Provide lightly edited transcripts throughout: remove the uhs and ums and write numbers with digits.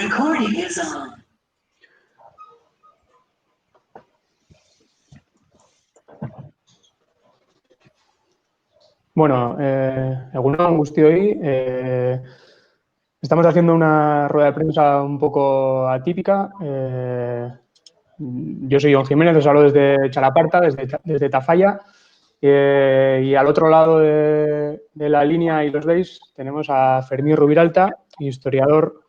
recording is on. Bueno, egunon guztioi, estamos haciendo una rueda de prensa un poco atípica. Yo soy Jon Jiménez, os hablo desde Chalaparta, desde Tafalla, y al otro lado de la línea, y los veis, tenemos a Fermín Rubiralta, historiador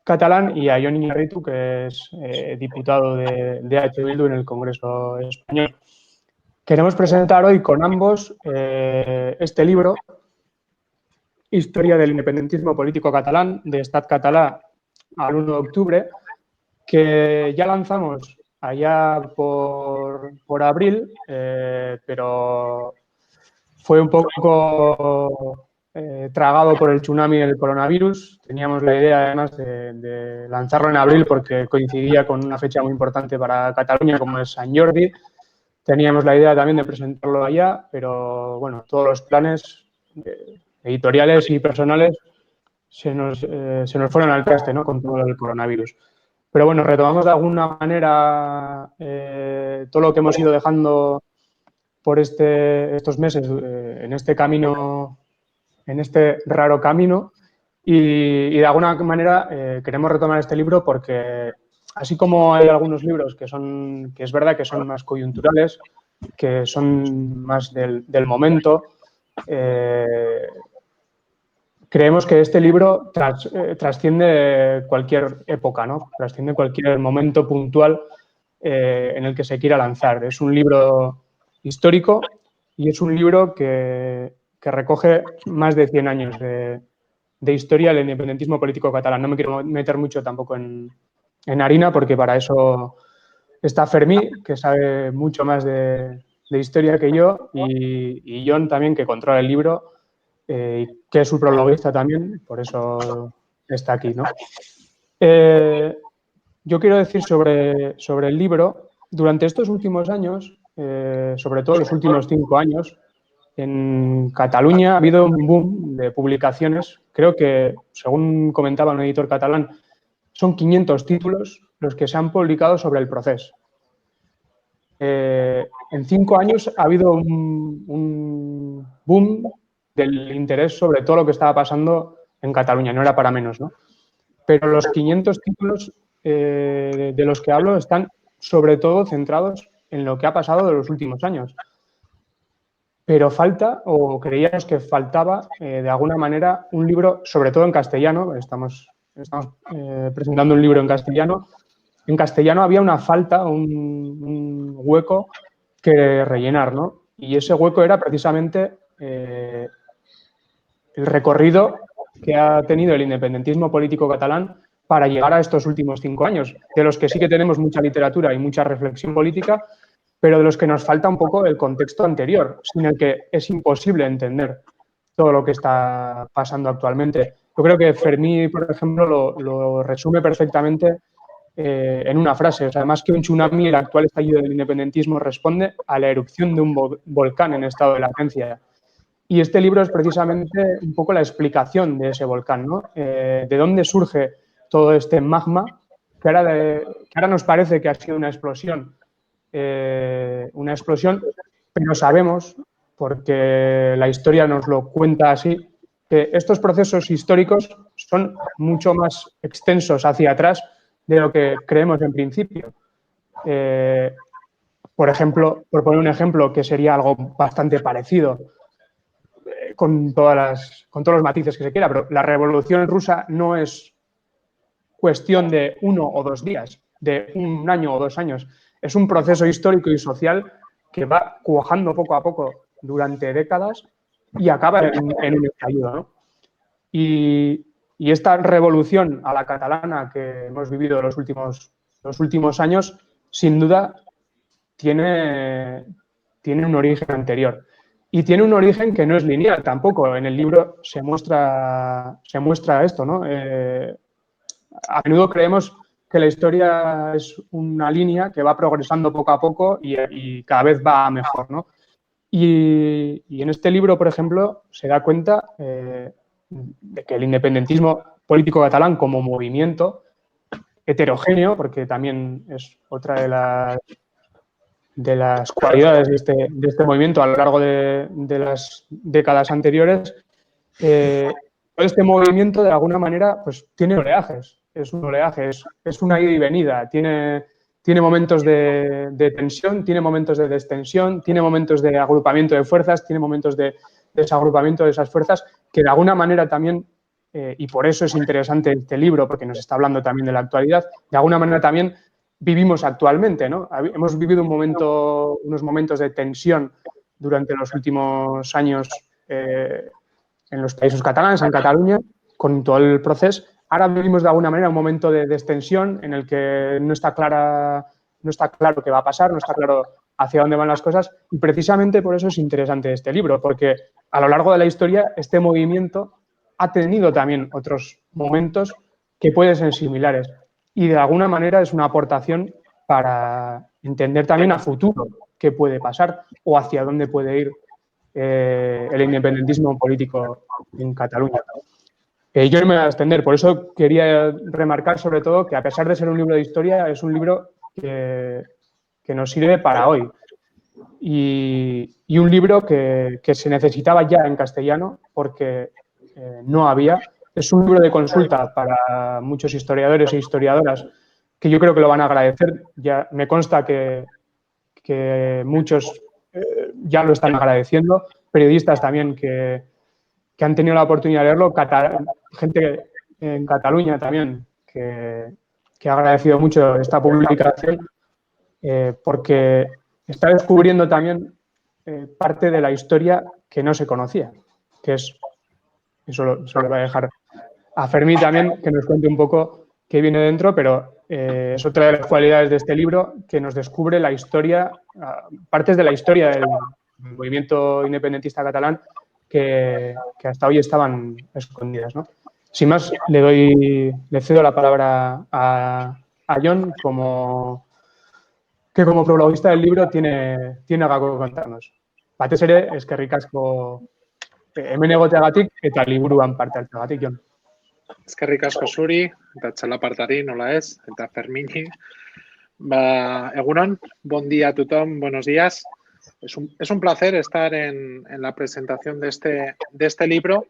catalán, y a Jon Iñarritu, que es diputado de EH Bildu en el Congreso Español. Queremos presentar hoy con ambos este libro, Historia del independentismo político catalán, de Estat Català al 1 de octubre, que ya lanzamos allá por abril, pero fue un poco tragado por el tsunami del coronavirus. Teníamos la idea, además, de lanzarlo en abril porque coincidía con una fecha muy importante para Cataluña, como es Sant Jordi. Teníamos la idea también de presentarlo allá, pero bueno, todos los planes editoriales y personales se nos fueron al traste, ¿no?, con todo el coronavirus. Pero bueno, retomamos de alguna manera todo lo que hemos ido dejando por estos meses en este camino, en este raro camino, y de alguna manera queremos retomar este libro porque así como hay algunos libros que es verdad que son más coyunturales, que son más del momento, creemos que este libro trasciende cualquier época, ¿no? Trasciende cualquier momento puntual en el que se quiera lanzar. Es un libro histórico y es un libro que recoge más de 100 años de historia del independentismo político catalán. No me quiero meter mucho tampoco en harina porque para eso está Fermín, que sabe mucho más de historia que yo, y Jon también, que controla el libro, que es su prologuista también, por eso está aquí, ¿no? Yo quiero decir sobre el libro, durante estos últimos años, sobre todo los últimos 5 años, en Cataluña ha habido un boom de publicaciones. Creo que, según comentaba un editor catalán, son 500 títulos los que se han publicado sobre el proceso. En 5 años ha habido un boom del interés sobre todo lo que estaba pasando en Cataluña, no era para menos, ¿no? Pero los 500 títulos de los que hablo están sobre todo centrados en lo que ha pasado de los últimos años. Pero falta, o creíamos que faltaba, de alguna manera, un libro, sobre todo en castellano. Estamos presentando un libro en castellano. En castellano había una falta, un hueco que rellenar, ¿no? Y ese hueco era precisamente el recorrido que ha tenido el independentismo político catalán para llegar a estos últimos 5 años, de los que sí que tenemos mucha literatura y mucha reflexión política, pero de los que nos falta un poco el contexto anterior, sin el que es imposible entender todo lo que está pasando actualmente. Yo creo que Fermín, por ejemplo, lo resume perfectamente en una frase. O sea, más que un tsunami, el actual estallido del independentismo responde a la erupción de un volcán en estado de latencia. Y este libro es precisamente un poco la explicación de ese volcán, ¿no? De dónde surge todo este magma, que ahora nos parece que ha sido una explosión, pero sabemos, porque la historia nos lo cuenta así, que estos procesos históricos son mucho más extensos hacia atrás de lo que creemos en principio. Por ejemplo, por poner un ejemplo que sería algo bastante parecido, con todos los matices que se quiera, pero la Revolución Rusa no es cuestión de 1 o 2 días, de 1 año o 2 años. Es un proceso histórico y social que va cuajando poco a poco durante décadas y acaba en un estallido, ¿no? Y esta revolución a la catalana que hemos vivido los últimos años, sin duda, tiene un origen anterior. Y tiene un origen que no es lineal tampoco. En el libro se muestra esto, ¿no? A menudo creemos que la historia es una línea que va progresando poco a poco y cada vez va a mejor, ¿no? Y en este libro, por ejemplo, se da cuenta de que el independentismo político catalán como movimiento heterogéneo, porque también es otra de las cualidades de este movimiento a lo largo de las décadas anteriores. Todo este movimiento, de alguna manera, pues tiene oleajes. Es un oleaje, es una ida y venida. Tiene momentos de tensión, tiene momentos de destensión, tiene momentos de agrupamiento de fuerzas, tiene momentos de desagrupamiento de esas fuerzas, que de alguna manera también, y por eso es interesante este libro, porque nos está hablando también de la actualidad, de alguna manera también vivimos actualmente, ¿no? Hemos vivido unos momentos de tensión durante los últimos años en los paísos catalanes, en Cataluña, con todo el proceso. Ahora vivimos de alguna manera un momento de extensión en el que no está claro qué va a pasar, no está claro hacia dónde van las cosas, y precisamente por eso es interesante este libro, porque a lo largo de la historia este movimiento ha tenido también otros momentos que pueden ser similares y de alguna manera es una aportación para entender también a futuro qué puede pasar o hacia dónde puede ir el independentismo político en Cataluña. Yo no me voy a extender, por eso quería remarcar sobre todo que a pesar de ser un libro de historia, es un libro que nos sirve para hoy y un libro que se necesitaba ya en castellano porque no había. Es un libro de consulta para muchos historiadores e historiadoras que yo creo que lo van a agradecer. Ya me consta que muchos ya lo están agradeciendo, periodistas también que han tenido la oportunidad de leerlo, gente en Cataluña también que ha agradecido mucho esta publicación porque está descubriendo también parte de la historia que no se conocía, que es, eso lo voy a dejar a Fermí también, que nos cuente un poco qué viene dentro, pero es otra de las cualidades de este libro que nos descubre la historia, partes de la historia del movimiento independentista catalán que hasta hoy estaban escondidas, ¿no? Sin más, le cedo la palabra a Jon que como prologuista del libro tiene algo que contarnos. Batez ere, eskerrik asko hemen egoteagatik eta liburuan parte hartzeagatik, Jon. Eskerrik asko zuri, eta txalapartari, nola ez, eta Fermini. Egunon, bon día a tothom, buenos días. Es un placer estar en la presentación de este libro.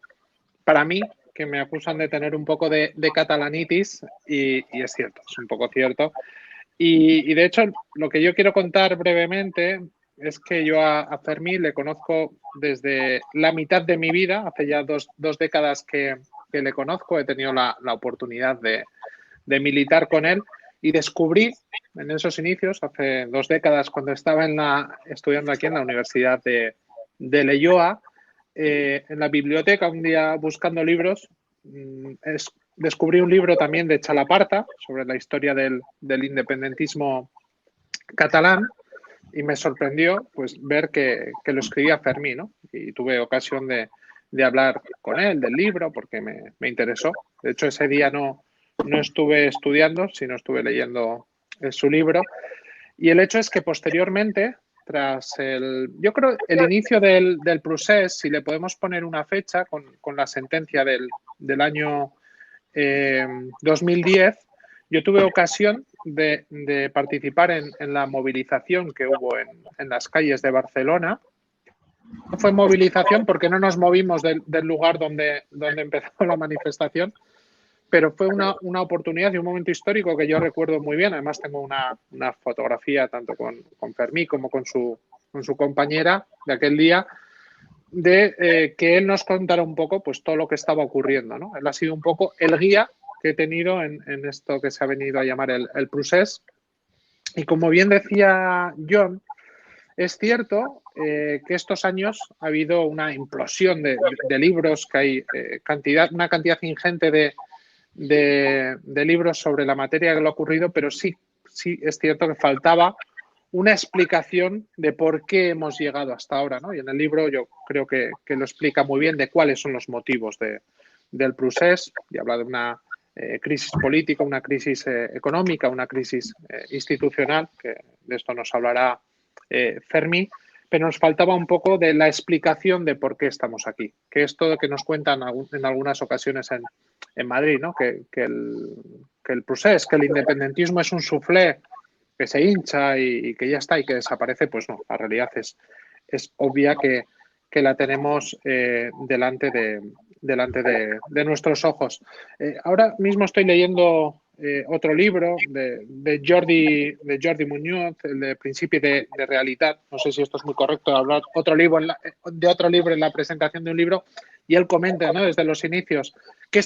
Para mí, que me acusan de tener un poco de catalanitis, y es cierto, es un poco cierto. Y de hecho, lo que yo quiero contar brevemente es que yo a Fermí le conozco desde la mitad de mi vida, hace ya dos décadas que le conozco, he tenido la oportunidad de militar con él y descubrí en esos inicios, hace 2 décadas, cuando estaba estudiando aquí en la Universidad de Leioa, en la biblioteca, un día buscando libros, descubrí un libro también de Chalaparta sobre la historia del independentismo catalán y me sorprendió pues ver que lo escribía Fermí, ¿no? Y tuve ocasión de hablar con él del libro porque me interesó. De hecho, ese día no estuve estudiando, sino estuve leyendo su libro. Y el hecho es que posteriormente, tras yo creo el inicio del procés, si le podemos poner una fecha con la sentencia del año 2010, yo tuve ocasión de participar en la movilización que hubo en las calles de Barcelona. No fue movilización porque no nos movimos del lugar donde empezó la manifestación, pero fue una oportunidad y un momento histórico que yo recuerdo muy bien. Además, tengo una fotografía tanto con Fermí como con su compañera de aquel día, de que él nos contara un poco pues todo lo que estaba ocurriendo, ¿no? Él ha sido un poco el guía que he tenido en esto que se ha venido a llamar el procés. Y como bien decía Jon, es cierto que estos años ha habido una implosión de libros, que hay una cantidad ingente de libros sobre la materia que lo ha ocurrido, pero sí es cierto que faltaba una explicación de por qué hemos llegado hasta ahora, ¿no? Y en el libro yo creo que lo explica muy bien de cuáles son los motivos del procés, y habla de una crisis política, una crisis económica, una crisis institucional, que de esto nos hablará Fermí, pero nos faltaba un poco de la explicación de por qué estamos aquí, que es todo que nos cuentan en algunas ocasiones en Madrid, ¿no? Que el procés, que el independentismo es un soufflé que se hincha y que ya está y que desaparece, pues no, la realidad es obvia que la tenemos delante de nuestros ojos. Ahora mismo estoy leyendo otro libro de Jordi Muñoz, el de Principi de Realitat. No sé si esto es muy correcto hablar de otro libro en la presentación de un libro, y él comenta, ¿no?, desde los inicios que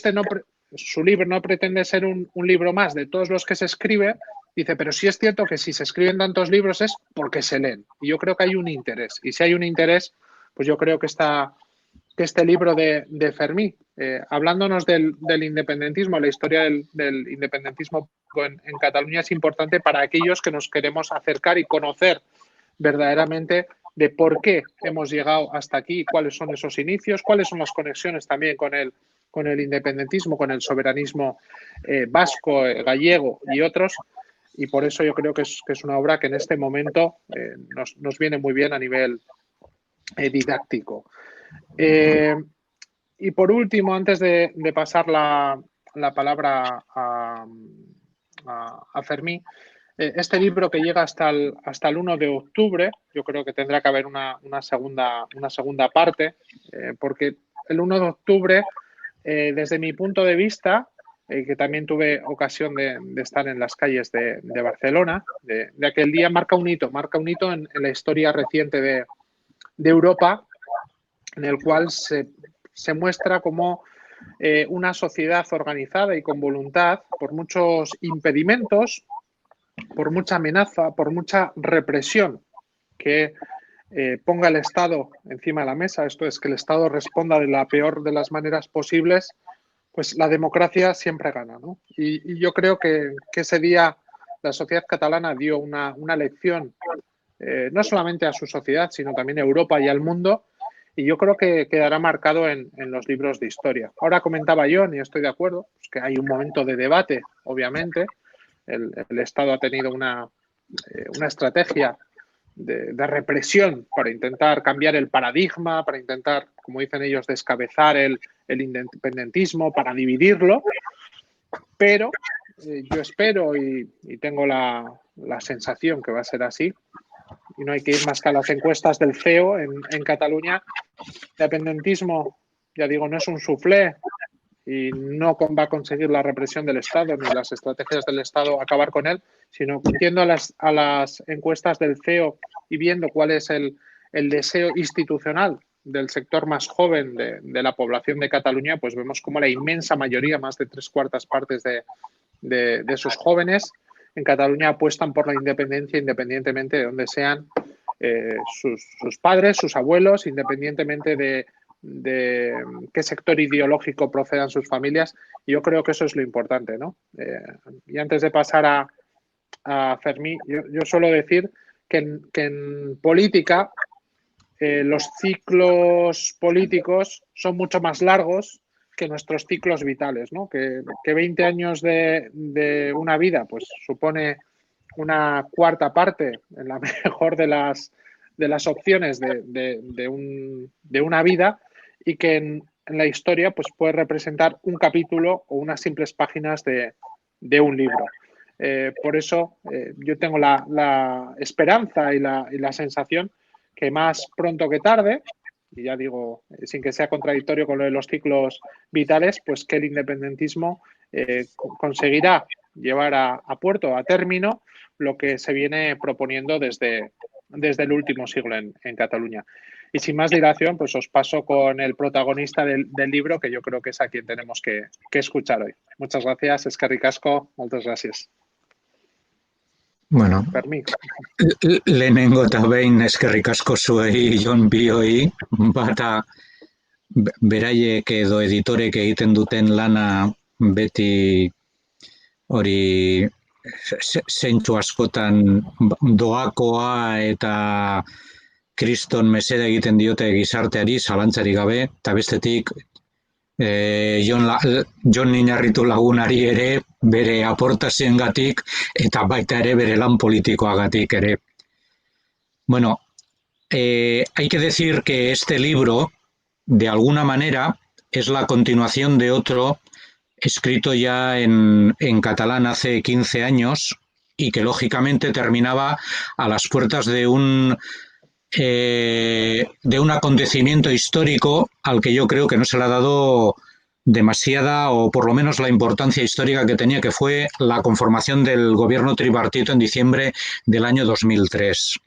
su libro no pretende ser un libro más de todos los que se escribe. Dice, pero sí es cierto que si se escriben tantos libros es porque se leen. Y yo creo que hay un interés. Y si hay un interés, pues yo creo que este libro de Fermí, hablándonos del independentismo, la historia del independentismo en Cataluña, es importante para aquellos que nos queremos acercar y conocer verdaderamente de por qué hemos llegado hasta aquí, cuáles son esos inicios, cuáles son las conexiones también con el independentismo, con el soberanismo vasco, gallego y otros. Y por eso yo creo que es una obra que en este momento nos viene muy bien a nivel didáctico. Y por último, antes de pasar la palabra a Fermí, este libro que llega hasta el 1 de octubre, yo creo que tendrá que haber una segunda parte, porque el 1 de octubre, desde mi punto de vista, que también tuve ocasión de estar en las calles de Barcelona, de aquel día, marca un hito en la historia reciente de Europa, en el cual se muestra como una sociedad organizada y con voluntad, por muchos impedimentos, por mucha amenaza, por mucha represión que ponga el Estado encima de la mesa, esto es, que el Estado responda de la peor de las maneras posibles, pues la democracia siempre gana, ¿no? Y yo creo que ese día la sociedad catalana dio una lección, no solamente a su sociedad, sino también a Europa y al mundo, y yo creo que quedará marcado en los libros de historia. Ahora comentaba John, y estoy de acuerdo, pues que hay un momento de debate, obviamente. El Estado ha tenido una estrategia de represión para intentar cambiar el paradigma, para intentar, como dicen ellos, descabezar el independentismo, para dividirlo. Pero yo espero y tengo la sensación que va a ser así, y no hay que ir más que a las encuestas del CEO en Cataluña. El independentismo, ya digo, no es un soufflé y no va a conseguir la represión del Estado ni las estrategias del Estado acabar con él, sino yendo a las encuestas del CEO y viendo cuál es el deseo institucional del sector más joven de la población de Cataluña, pues vemos como la inmensa mayoría, más de 3/4 partes de esos jóvenes en Cataluña apuestan por la independencia, independientemente de dónde sean sus padres, sus abuelos, independientemente de qué sector ideológico procedan sus familias. Y yo creo que eso es lo importante, ¿no? Y antes de pasar a Fermí, yo suelo decir que en política los ciclos políticos son mucho más largos que nuestros ciclos vitales, ¿no? Que 20 años de una vida pues supone una cuarta parte, en la mejor de las opciones de una vida, y que en la historia pues puede representar un capítulo o unas simples páginas de un libro. Por eso yo tengo la esperanza y la sensación que más pronto que tarde, y ya digo, sin que sea contradictorio con lo de los ciclos vitales, pues que el independentismo conseguirá llevar a puerto, a término, lo que se viene proponiendo desde el último siglo en Cataluña. Y sin más dilación, pues os paso con el protagonista del libro, que yo creo que es a quien tenemos que escuchar hoy. Muchas gracias, eskerrik asko, muchas gracias. Bueno, Fermí. Lehenengo eta behin eskerrik asko zuei Jon bioi, bata beraiek edo editorek egiten duten lana beti hori zentzu askotan doakoa eta kriston mesede egiten diote gizarteari, zalantzarik gabe, eta bestetik Jon Iñarritu lagunari ere bere aportazioengatik eta baita ere bere lan politikoagatik ere. Bueno, hay que decir que este libro, de alguna manera, es la continuación de otro escrito ya en catalán hace 15 años y que lógicamente terminaba a las puertas de un acontecimiento histórico al que yo creo que no se le ha dado demasiada, o por lo menos la importancia histórica que tenía, que fue la conformación del gobierno tripartito en diciembre del año 2003.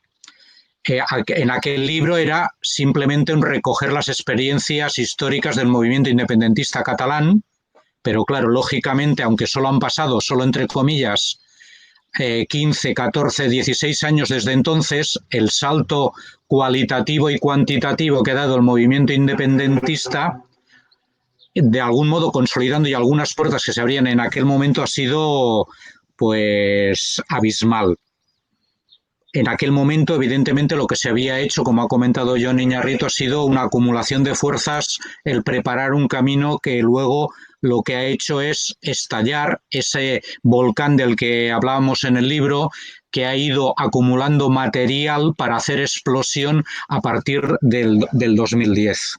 En aquel libro era simplemente un recoger las experiencias históricas del movimiento independentista catalán, pero claro, lógicamente, aunque solo han pasado, solo entre comillas, 15, 14, 16 años desde entonces, el salto cualitativo y cuantitativo que ha dado el movimiento independentista, de algún modo consolidando, y algunas puertas que se abrían en aquel momento, ha sido pues abismal. En aquel momento, evidentemente, lo que se había hecho, como ha comentado Jon Iñarritu, ha sido una acumulación de fuerzas, el preparar un camino que luego lo que ha hecho es estallar ese volcán del que hablábamos en el libro, que ha ido acumulando material para hacer explosión a partir del 2010.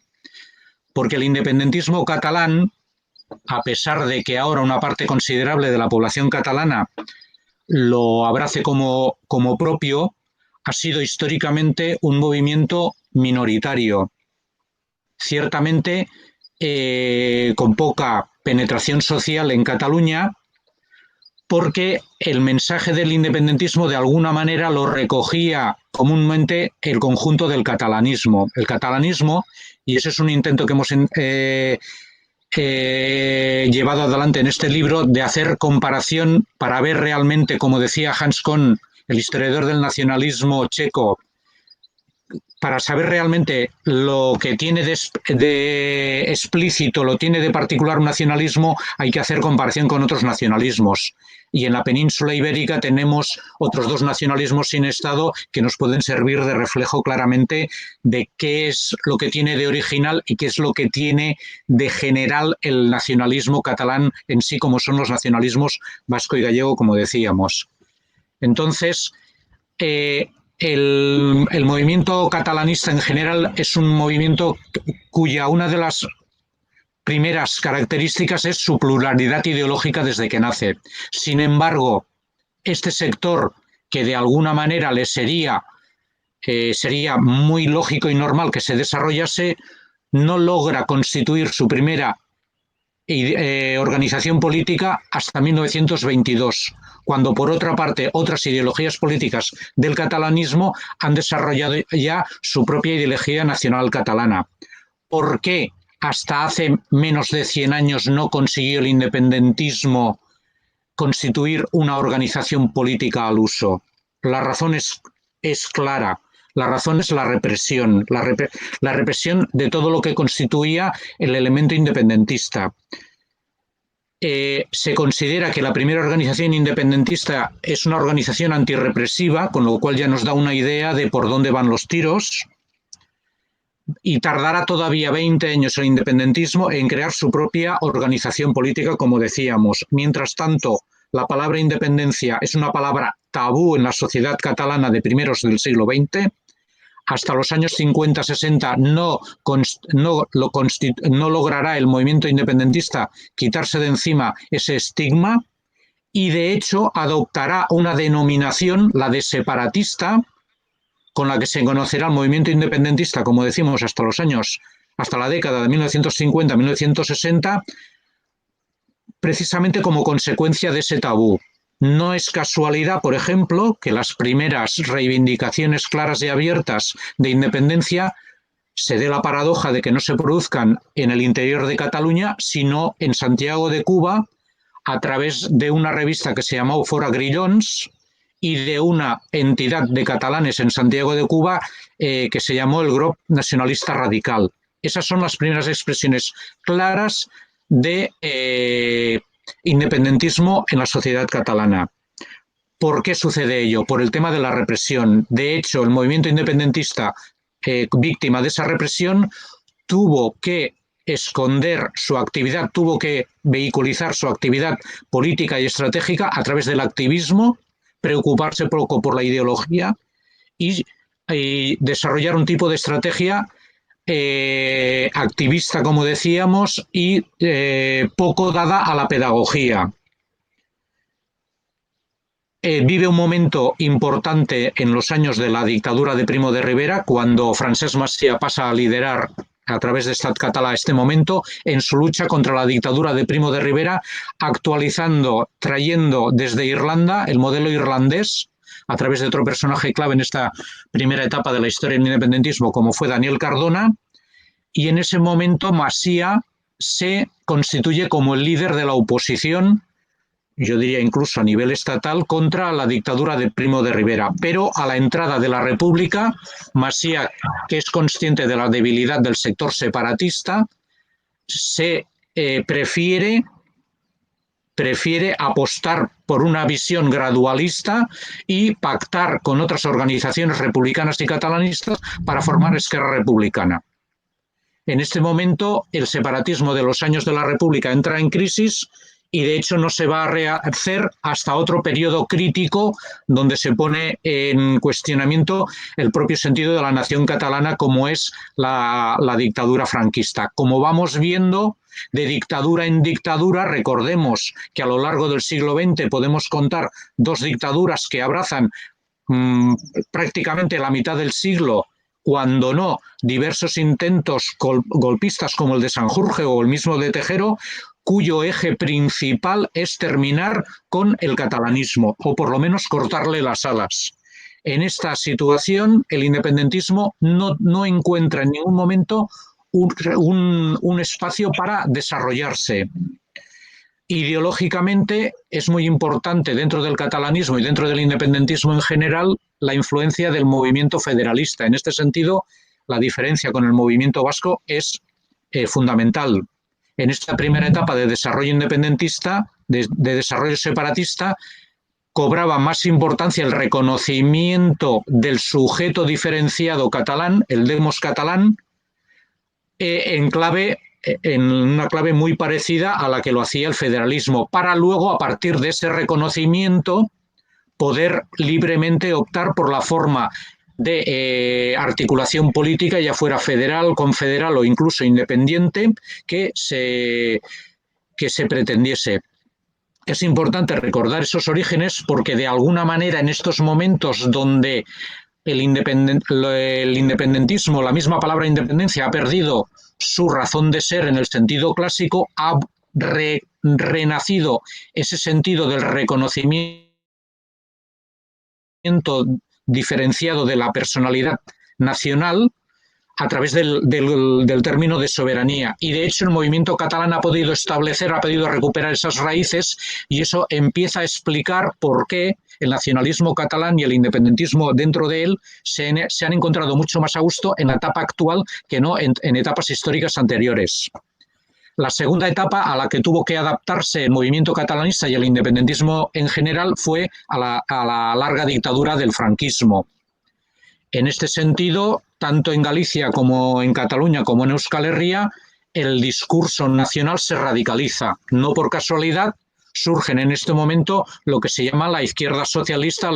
Porque el independentismo catalán, a pesar de que ahora una parte considerable de la población catalana lo abrace como propio, ha sido históricamente un movimiento minoritario, ciertamente con poca penetración social en Cataluña, porque el mensaje del independentismo de alguna manera lo recogía comúnmente el conjunto del catalanismo. El catalanismo, y ese es un intento que hemos llevado adelante en este libro, de hacer comparación para ver realmente, como decía Hans Kohn, el historiador del nacionalismo checo, para saber realmente lo que tiene de explícito, lo tiene de particular un nacionalismo, hay que hacer comparación con otros nacionalismos. Y en la península ibérica tenemos otros dos nacionalismos sin Estado que nos pueden servir de reflejo claramente de qué es lo que tiene de original y qué es lo que tiene de general el nacionalismo catalán en sí, como son los nacionalismos vasco y gallego, como decíamos. Entonces, el movimiento catalanista en general es un movimiento cuya una de las primeras características es su pluralidad ideológica desde que nace. Sin embargo, este sector, que de alguna manera le sería muy lógico y normal que se desarrollase, no logra constituir su primera organización política hasta 1922, cuando por otra parte otras ideologías políticas del catalanismo han desarrollado ya su propia ideología nacional catalana. ¿Por qué hasta hace menos de 100 años no consiguió el independentismo constituir una organización política al uso? La razón es clara. La razón es la represión, la represión de todo lo que constituía el elemento independentista. Se considera que la primera organización independentista es una organización antirrepresiva, con lo cual ya nos da una idea de por dónde van los tiros, y tardará todavía 20 años el independentismo en crear su propia organización política, como decíamos. Mientras tanto, la palabra independencia es una palabra tabú en la sociedad catalana de primeros del siglo XX. Hasta los años 50-60 no logrará el movimiento independentista quitarse de encima ese estigma, y de hecho adoptará una denominación, la de separatista, con la que se conocerá el movimiento independentista, como decimos, hasta la década de 1950-1960, precisamente como consecuencia de ese tabú. No es casualidad, por ejemplo, que las primeras reivindicaciones claras y abiertas de independencia se dé la paradoja de que no se produzcan en el interior de Cataluña, sino en Santiago de Cuba, a través de una revista que se llamó Fora Grillons y de una entidad de catalanes en Santiago de Cuba que se llamó el Grup Nacionalista Radical. Esas son las primeras expresiones claras de independentismo en la sociedad catalana. ¿Por qué sucede ello? Por el tema de la represión. De hecho, el movimiento independentista, víctima de esa represión, tuvo que esconder su actividad, tuvo que vehiculizar su actividad política y estratégica a través del activismo, preocuparse poco por la ideología y desarrollar un tipo de estrategia activista, como decíamos, y poco dada a la pedagogía. Vive un momento importante en los años de la dictadura de Primo de Rivera, cuando Francesc Macià pasa a liderar a través de Estat Català este momento en su lucha contra la dictadura de Primo de Rivera, actualizando, trayendo desde Irlanda el modelo irlandés a través de otro personaje clave en esta primera etapa de la historia del independentismo, como fue Daniel Cardona, y en ese momento Macià se constituye como el líder de la oposición, yo diría incluso a nivel estatal, contra la dictadura de Primo de Rivera. Pero a la entrada de la República, Macià, que es consciente de la debilidad del sector separatista, se prefiere apostar por una visión gradualista y pactar con otras organizaciones republicanas y catalanistas para formar Esquerra Republicana. En este momento, el separatismo de los años de la República entra en crisis y, de hecho, no se va a rehacer hasta otro periodo crítico donde se pone en cuestionamiento el propio sentido de la nación catalana, como es la dictadura franquista. Como vamos viendo, de dictadura en dictadura, recordemos que a lo largo del siglo XX podemos contar 2 dictaduras que abrazan prácticamente la mitad del siglo, cuando no diversos intentos golpistas como el de Sanjurje o el mismo de Tejero, cuyo eje principal es terminar con el catalanismo, o por lo menos cortarle las alas. En esta situación, el independentismo no encuentra en ningún momento un espacio para desarrollarse. Ideológicamente es muy importante dentro del catalanismo y dentro del independentismo en general la influencia del movimiento federalista. En este sentido, la diferencia con el movimiento vasco es fundamental. En esta primera etapa de desarrollo independentista, de desarrollo separatista, cobraba más importancia el reconocimiento del sujeto diferenciado catalán, el demos catalán, en una clave muy parecida a la que lo hacía el federalismo, para luego, a partir de ese reconocimiento, poder libremente optar por la forma de articulación política, ya fuera federal, confederal o incluso independiente, que se pretendiese. Es importante recordar esos orígenes porque, de alguna manera, en estos momentos donde el independentismo, la misma palabra independencia, ha perdido su razón de ser en el sentido clásico, ha renacido ese sentido del reconocimiento diferenciado de la personalidad nacional a través del término de soberanía. Y, de hecho, el movimiento catalán ha podido recuperar esas raíces, y eso empieza a explicar por qué el nacionalismo catalán y el independentismo dentro de él se han encontrado mucho más a gusto en la etapa actual que no en etapas históricas anteriores. La segunda etapa a la que tuvo que adaptarse el movimiento catalanista y el independentismo en general fue a la larga dictadura del franquismo. En este sentido, tanto en Galicia como en Cataluña como en Euskal Herria, el discurso nacional se radicaliza. No por casualidad surgen en este momento lo que se llama la izquierda socialista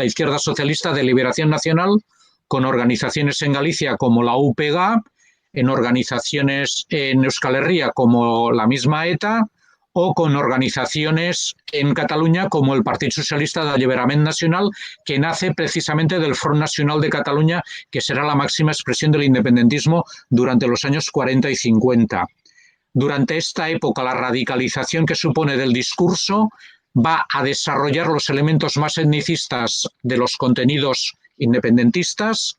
de liberación nacional, con organizaciones en Galicia como la UPG, en organizaciones en Euskal Herria como la misma ETA, o con organizaciones en Cataluña como el Partit Socialista d'Alliberament Nacional, que nace precisamente del Front Nacional de Cataluña, que será la máxima expresión del independentismo durante los años 40 y 50. Durante esta época, la radicalización que supone del discurso va a desarrollar los elementos más etnicistas de los contenidos independentistas,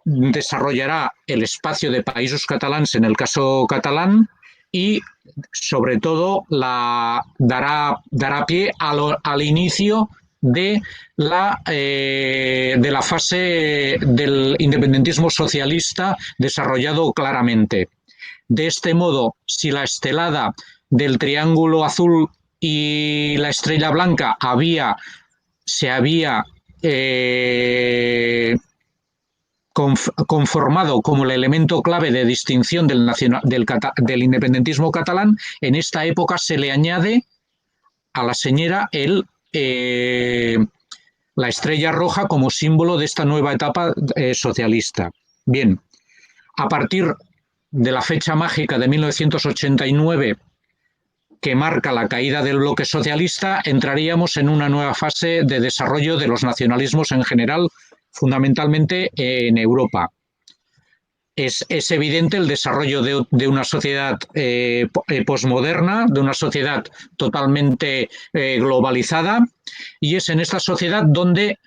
desarrollará el espacio de països catalans en el caso catalán y, sobre todo, dará pie al inicio de la fase del independentismo socialista desarrollado claramente. De este modo, si la estelada del triángulo azul y la estrella blanca se había conformado como el elemento clave de distinción del independentismo catalán, en esta época se le añade a la señera la estrella roja como símbolo de esta nueva etapa socialista. Bien, a partir de la fecha mágica de 1989, que marca la caída del bloque socialista, entraríamos en una nueva fase de desarrollo de los nacionalismos en general, fundamentalmente en Europa. Es evidente el desarrollo de una sociedad posmoderna, de una sociedad totalmente globalizada, y es en esta sociedad donde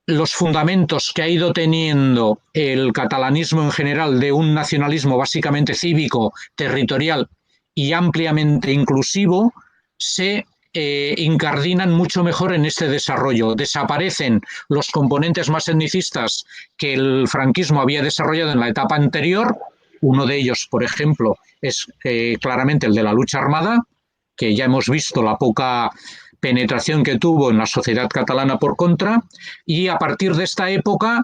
los fundamentos que ha ido teniendo el catalanismo en general, de un nacionalismo básicamente cívico, territorial y ampliamente inclusivo, se incardinan mucho mejor en este desarrollo. Desaparecen los componentes más etnicistas que el franquismo había desarrollado en la etapa anterior. Uno de ellos, por ejemplo, es claramente el de la lucha armada, que ya hemos visto la poca penetración que tuvo en la sociedad catalana por contra, y a partir de esta época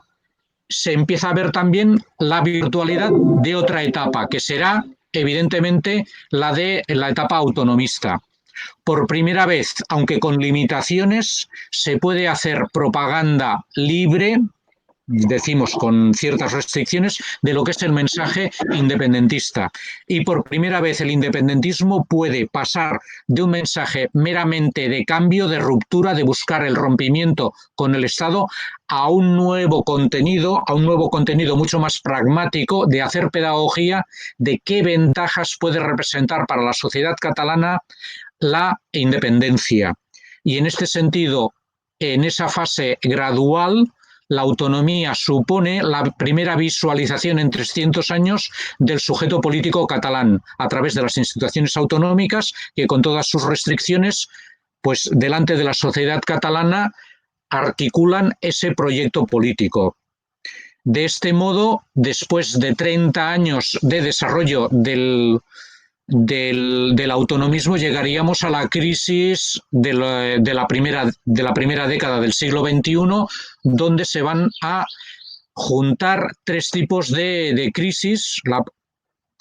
se empieza a ver también la virtualidad de otra etapa, que será evidentemente la de la etapa autonomista. Por primera vez, aunque con limitaciones, se puede hacer propaganda libre, decimos con ciertas restricciones, de lo que es el mensaje independentista. Y por primera vez el independentismo puede pasar de un mensaje meramente de cambio, de ruptura, de buscar el rompimiento con el Estado, a un nuevo contenido mucho más pragmático, de hacer pedagogía de qué ventajas puede representar para la sociedad catalana la independencia. Y en este sentido, en esa fase gradual, la autonomía supone la primera visualización en 300 años del sujeto político catalán, a través de las instituciones autonómicas que, con todas sus restricciones, pues delante de la sociedad catalana articulan ese proyecto político. De este modo, después de 30 años de desarrollo del autonomismo, llegaríamos a la crisis de la primera década del siglo XXI, donde se van a juntar tres tipos de crisis. La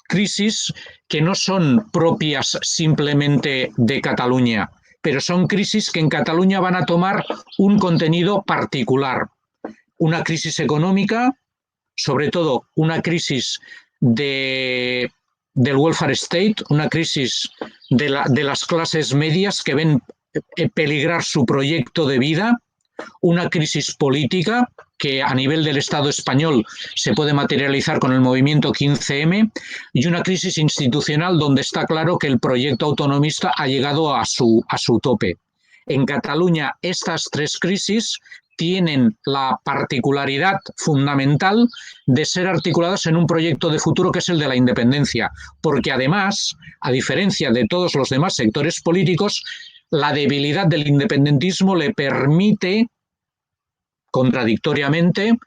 crisis que no son propias simplemente de Cataluña, pero son crisis que en Cataluña van a tomar un contenido particular. Una crisis económica, sobre todo una crisis del welfare state, una crisis de las clases medias que ven peligrar su proyecto de vida, una crisis política que a nivel del Estado español se puede materializar con el movimiento 15M, y una crisis institucional donde está claro que el proyecto autonomista ha llegado a su tope. En Cataluña, estas tres crisis tienen la particularidad fundamental de ser articuladas en un proyecto de futuro que es el de la independencia, porque además, a diferencia de todos los demás sectores políticos, la debilidad del independentismo le permite, contradictoriamente,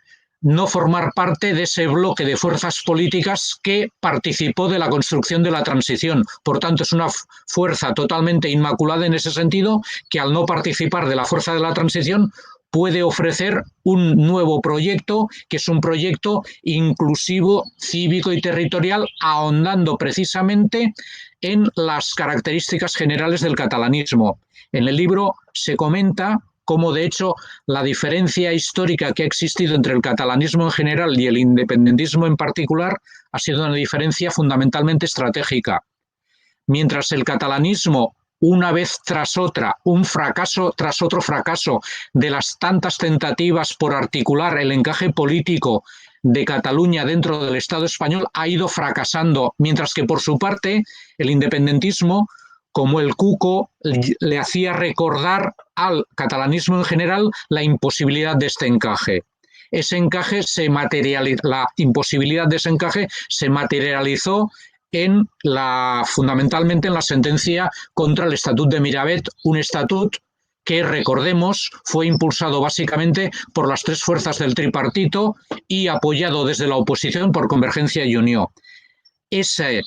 no formar parte de ese bloque de fuerzas políticas que participó de la construcción de la transición. Por tanto, es una fuerza totalmente inmaculada en ese sentido, que al no participar de la fuerza de la transición puede ofrecer un nuevo proyecto, que es un proyecto inclusivo, cívico y territorial, ahondando precisamente en las características generales del catalanismo. En el libro se comenta cómo, de hecho, la diferencia histórica que ha existido entre el catalanismo en general y el independentismo en particular ha sido una diferencia fundamentalmente estratégica. Mientras el catalanismo, una vez tras otra, un fracaso tras otro fracaso de las tantas tentativas por articular el encaje político de Cataluña dentro del Estado español, ha ido fracasando, mientras que por su parte el independentismo, como el cuco, le hacía recordar al catalanismo en general la imposibilidad de este encaje. Ese encaje la imposibilidad de ese encaje se materializó fundamentalmente en la sentencia contra el Estatut de Miravet, un estatut que, recordemos, fue impulsado básicamente por las tres fuerzas del tripartito y apoyado desde la oposición por Convergencia y Unió. Ese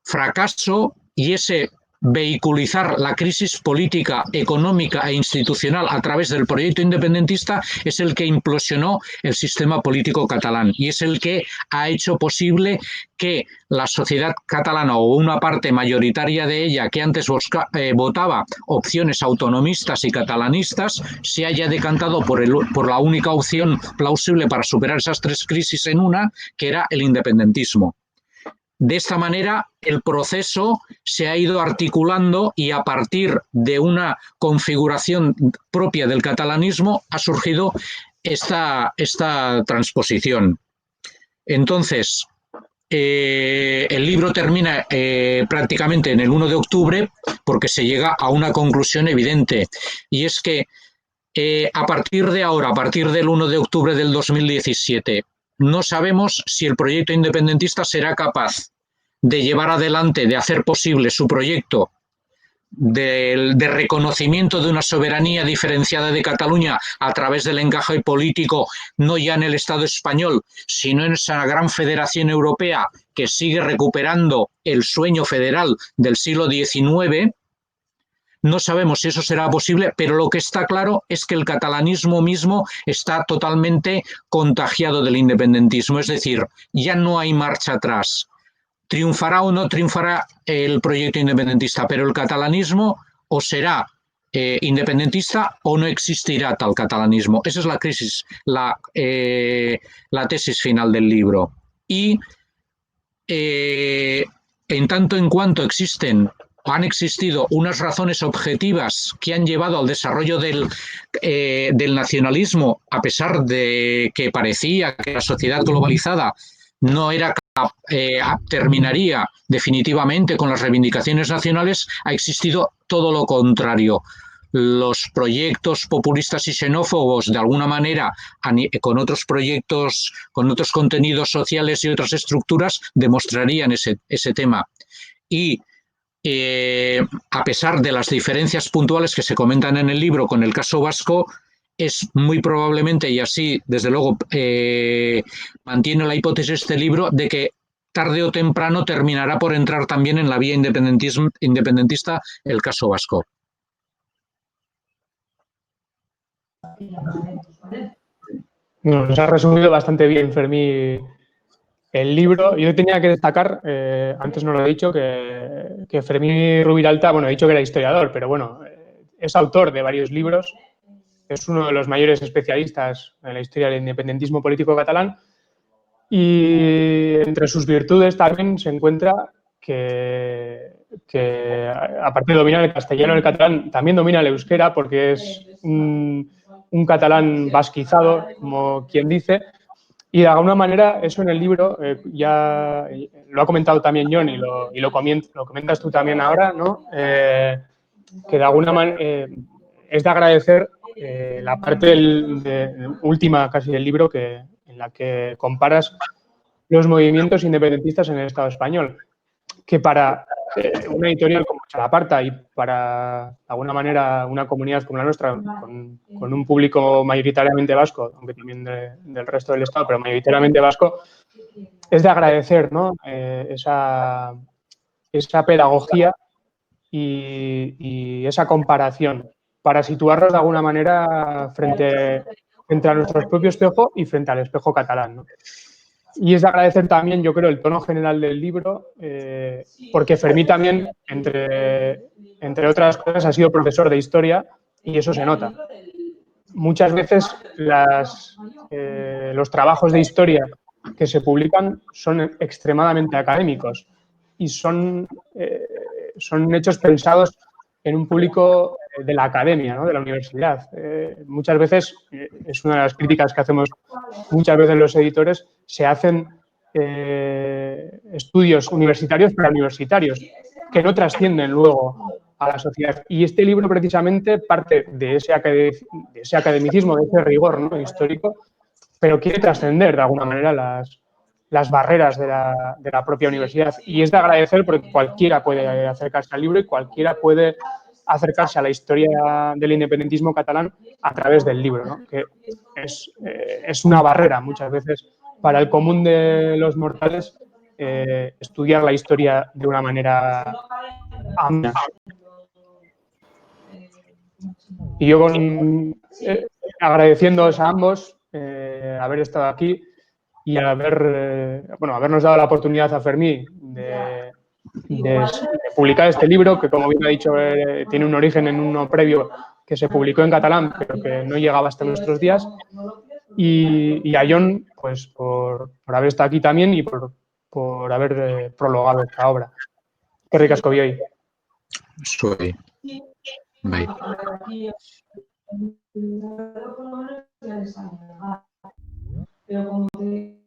fracaso y ese vehiculizar la crisis política, económica e institucional a través del proyecto independentista es el que implosionó el sistema político catalán y es el que ha hecho posible que la sociedad catalana o una parte mayoritaria de ella que antes votaba opciones autonomistas y catalanistas se haya decantado por la única opción plausible para superar esas tres crisis en una, que era el independentismo. De esta manera, el proceso se ha ido articulando y a partir de una configuración propia del catalanismo ha surgido esta transposición. Entonces, el libro termina prácticamente en el 1 de octubre porque se llega a una conclusión evidente y es que a partir de ahora, a partir del 1 de octubre del 2017, no sabemos si el proyecto independentista será capaz de llevar adelante, de hacer posible su proyecto de reconocimiento de una soberanía diferenciada de Cataluña a través del encaje político, no ya en el Estado español, sino en esa gran federación europea que sigue recuperando el sueño federal del siglo XIX. No sabemos si eso será posible, pero lo que está claro es que el catalanismo mismo está totalmente contagiado del independentismo, es decir, ya no hay marcha atrás. Triunfará o no triunfará el proyecto independentista, pero el catalanismo o será independentista o no existirá tal catalanismo. Esa es la crisis, la tesis final del libro. Y en tanto en cuanto han existido unas razones objetivas que han llevado al desarrollo del nacionalismo, a pesar de que parecía que la sociedad globalizada no era terminaría definitivamente con las reivindicaciones nacionales, ha existido todo lo contrario. Los proyectos populistas y xenófobos, de alguna manera, con otros proyectos, con otros contenidos sociales y otras estructuras, demostrarían ese tema. Y a pesar de las diferencias puntuales que se comentan en el libro con el caso vasco, es muy probablemente, y así desde luego mantiene la hipótesis de este libro, de que tarde o temprano terminará por entrar también en la vía independentista el caso vasco. Nos ha resumido bastante bien, Fermí, el libro. Yo tenía que destacar, antes no lo he dicho, que Fermí Rubiralta, bueno, he dicho que era historiador, pero bueno, es autor de varios libros. Es uno de los mayores especialistas en la historia del independentismo político catalán y entre sus virtudes también se encuentra que aparte de dominar el castellano y el catalán, también domina el euskera porque es un catalán vasquizado, como quien dice, y de alguna manera eso en el libro ya lo ha comentado también John y lo comentas tú también ahora, ¿no? Que de alguna manera es de agradecer la parte última casi del libro en la que comparas los movimientos independentistas en el Estado español, que para una editorial como Chalaparta y para, de alguna manera, una comunidad como la nuestra, con un público mayoritariamente vasco, aunque también del resto del Estado, pero mayoritariamente vasco, es de agradecer, ¿no? esa pedagogía y esa comparación para situarnos de alguna manera frente a nuestro propio espejo y frente al espejo catalán, ¿no? Y es de agradecer también, yo creo, el tono general del libro, porque Fermí también, entre otras cosas, ha sido profesor de historia y eso se nota. Muchas veces los trabajos de historia que se publican son extremadamente académicos y son hechos pensados en un público de la academia, ¿no? De la universidad. Muchas veces, es una de las críticas que hacemos muchas veces los editores, se hacen estudios universitarios para universitarios que no trascienden luego a la sociedad. Y este libro precisamente parte de ese academicismo, de ese rigor, ¿no? Histórico, pero quiere trascender de alguna manera las barreras de la propia universidad. Y es de agradecer porque cualquiera puede acercarse al libro y cualquiera puede acercarse a la historia del independentismo catalán a través del libro, ¿no? Que es una barrera muchas veces para el común de los mortales estudiar la historia de una manera amena. Y yo agradeciéndoos a ambos haber estado aquí y habernos dado la oportunidad a Fermín de publicar este libro, que como bien ha dicho, tiene un origen en uno previo que se publicó en catalán, pero que no llegaba hasta nuestros días. Y a Jon, pues por haber estado aquí también y por haber prologado esta obra. Qué ricasco bioi. Soy. Bai. Pero como te